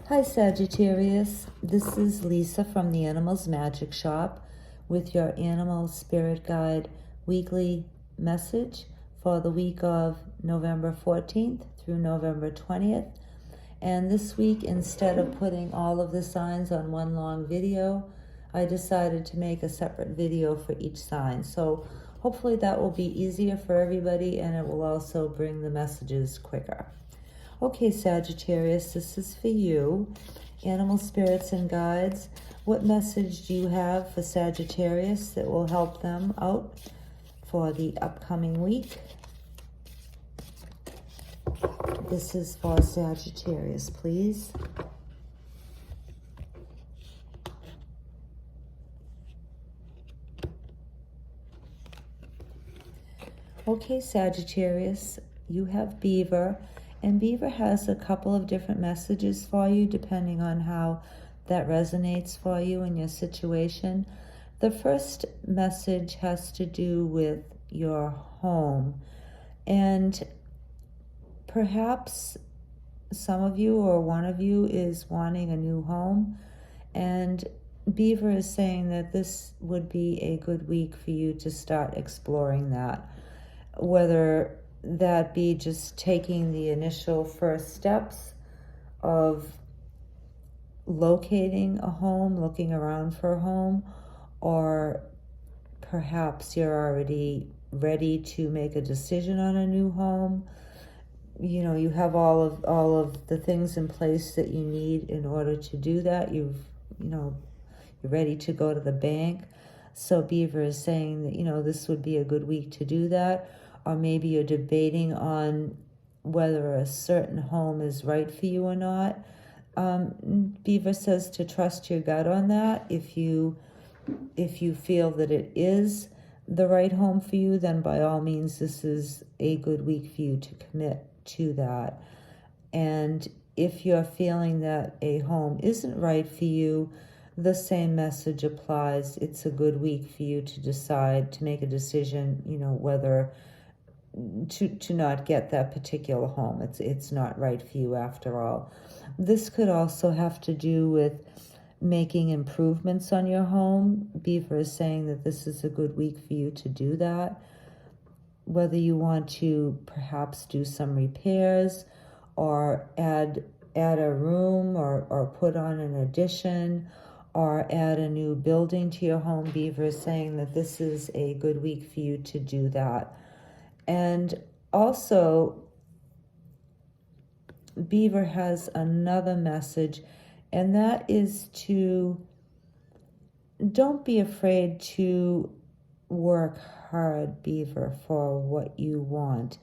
Hi Sagittarius, this is Lisa from the Animals Magic Shop with your Animal Spirit Guide weekly message for the week of November 14th through November 20th. And this week, instead of putting all of the signs on one long video, I decided to make a separate video for each sign. So hopefully that will be easier for everybody, and it will also bring the messages quicker. Okay, Sagittarius, this is for you. Animal spirits and guides, what message do you have for Sagittarius that will help them out for the upcoming week? This is for Sagittarius, please. Okay, Sagittarius, you have Beaver. And Beaver has a couple of different messages for you depending on how that resonates for you in your situation. The first message has to do with your home. And perhaps some of you or one of you is wanting a new home. And Beaver is saying that this would be a good week for you to start exploring that. Whether that be just taking the initial first steps of locating a home, looking around for a home, or perhaps you're already ready to make a decision on a new home. You know, you have all of the things in place that you need in order to do that. You're ready to go to the bank. So Beaver is saying that, this would be a good week to do that. Or maybe you're debating on whether a certain home is right for you or not. Beaver says to trust your gut on that. If you feel that it is the right home for you, then by all means, this is a good week for you to commit to that. And if you're feeling that a home isn't right for you, the same message applies. It's a good week for you to decide, to make a decision, whether to not get that particular home. It's not right for you after all. This could also have to do with making improvements on your home. Beaver is saying that this is a good week for you to do that. Whether you want to perhaps do some repairs or add a room or put on an addition or add a new building to your home, Beaver is saying that this is a good week for you to do that. And also, Beaver has another message, and that is to don't be afraid to work hard, Beaver, for what you want.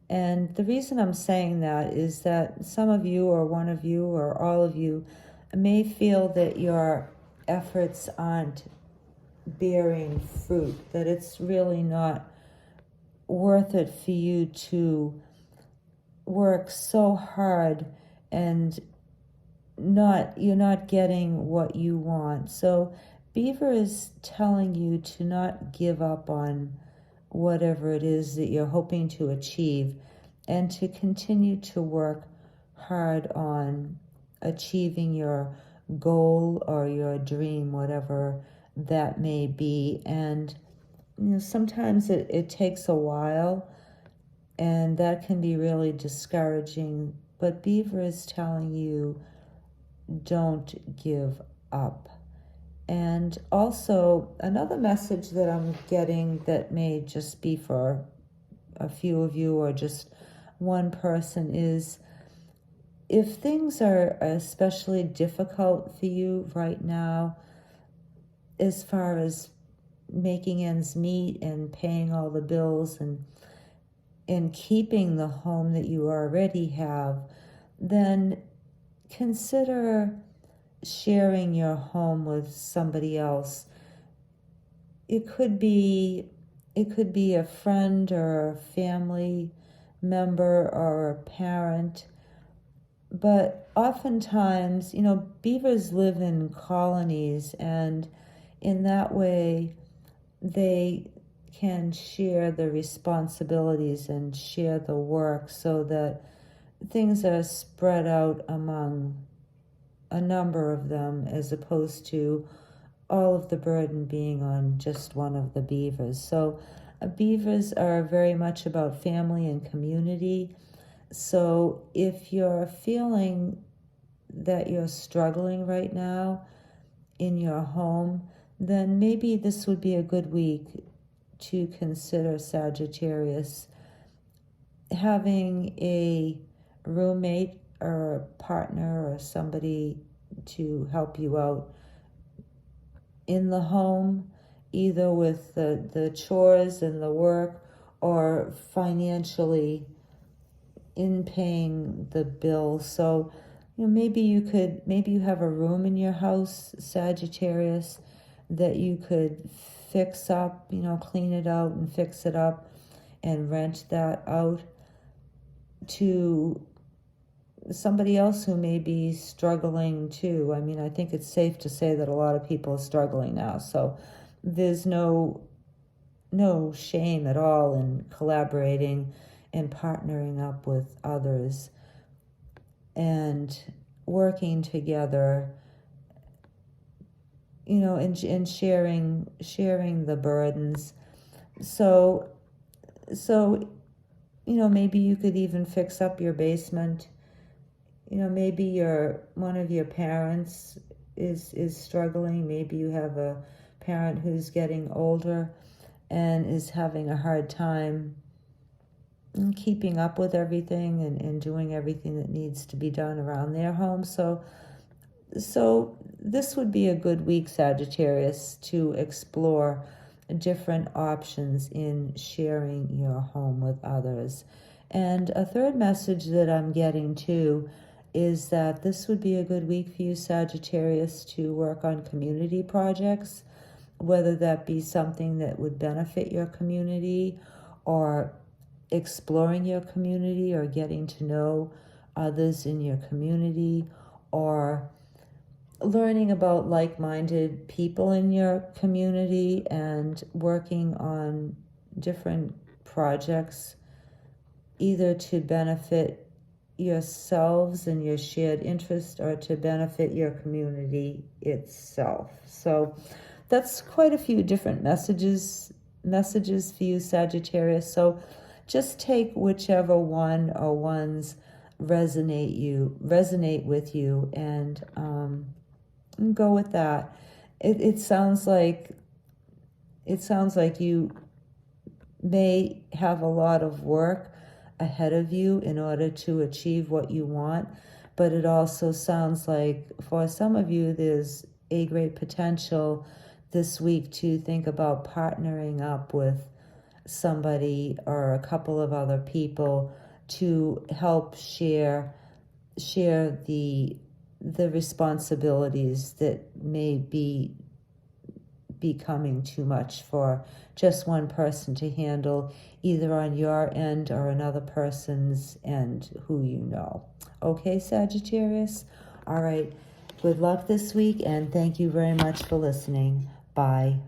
And the reason I'm saying that is that some of you or one of you or all of you may feel that your efforts aren't bearing fruit, that it's really not worth it for you to work so hard and you're not getting what you want. So Beaver is telling you to not give up on whatever it is that you're hoping to achieve and to continue to work hard on achieving your goal or your dream, whatever that may be. And sometimes it takes a while, and that can be really discouraging. But Beaver is telling you, don't give up. And also, another message that I'm getting that may just be for a few of you or just one person is, if things are especially difficult for you right now, as far as making ends meet and paying all the bills and keeping the home that you already have, then consider sharing your home with somebody else. It could be a friend or a family member or a parent. But oftentimes, beavers live in colonies, and in that way, they can share the responsibilities and share the work so that things are spread out among a number of them, as opposed to all of the burden being on just one of the beavers. So beavers are very much about family and community. So if you're feeling that you're struggling right now in your home, then maybe this would be a good week to consider, Sagittarius, having a roommate or a partner or somebody to help you out in the home, either with the chores and the work, or financially in paying the bill. So maybe you have a room in your house, Sagittarius, that you could fix up, clean it out and fix it up and rent that out to somebody else who may be struggling too. I mean, I think it's safe to say that a lot of people are struggling now. So there's no shame at all in collaborating and partnering up with others and working together, and sharing the burdens. So maybe you could even fix up your basement. Maybe one of your parents is struggling. Maybe you have a parent who's getting older and is having a hard time keeping up with everything and doing everything that needs to be done around their home. So this would be a good week, Sagittarius, to explore different options in sharing your home with others. And a third message that I'm getting too is that this would be a good week for you, Sagittarius, to work on community projects, whether that be something that would benefit your community, or exploring your community, or getting to know others in your community, or learning about like-minded people in your community and working on different projects, either to benefit yourselves and your shared interest, or to benefit your community itself. So that's quite a few different messages for you, Sagittarius. So just take whichever one or ones resonate with you, and go with that. It sounds like you may have a lot of work ahead of you in order to achieve what you want, but it also sounds like for some of you there's a great potential this week to think about partnering up with somebody or a couple of other people to help share the responsibilities that may be becoming too much for just one person to handle, either on your end or another person's end who you know. Okay, Sagittarius? All right. Good luck this week, and thank you very much for listening. Bye.